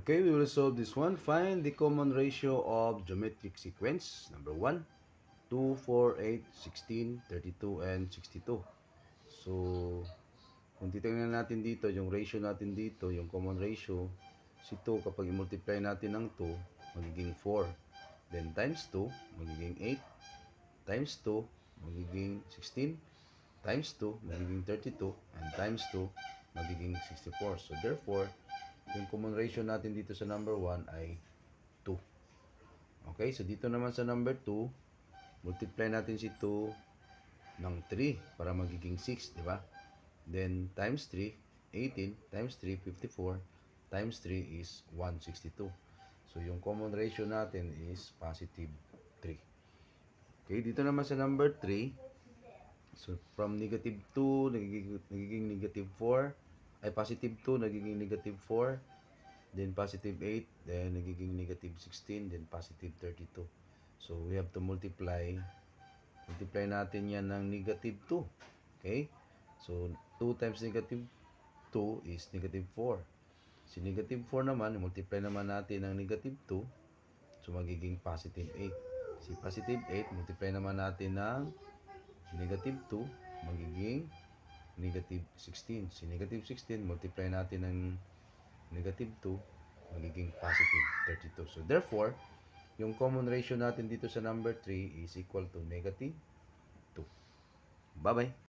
Okay, we will solve this one. Find the common ratio of geometric sequence. Number 1, 2, 4, 8, 16, 32, and 62. So, kung titingnan natin dito, yung ratio natin dito, yung common ratio, si 2, kapag i-multiply natin ng 2, magiging 4. Then, times 2, magiging 8. Times 2, magiging 16. Times 2, magiging 32. And times 2, magiging 64. So, therefore, yung common ratio natin dito sa number 1 ay 2. Okay, so dito naman sa number 2, multiply natin si 2 ng 3 para magiging 6, di ba? Then, times 3, 18, times 3, 54, times 3 is 162. So, yung common ratio natin is positive 3. Okay, dito naman sa number 3, so from negative 2, nagiging negative 4, ay positive 2, nagiging negative 4, then positive 8, then nagiging negative 16, then positive 32. So, we have to multiply natin yan ng negative 2. Okay? So, 2 times negative 2 is negative 4. Si negative 4 naman, multiply naman natin ng negative 2. So, magiging positive 8. Si positive 8, multiply naman natin ng negative 2, magiging negative 16. Si negative 16, multiply natin ng negative 2, magiging positive 32. So, therefore, yung common ratio natin dito sa number 3 is equal to negative 2. Bye-bye!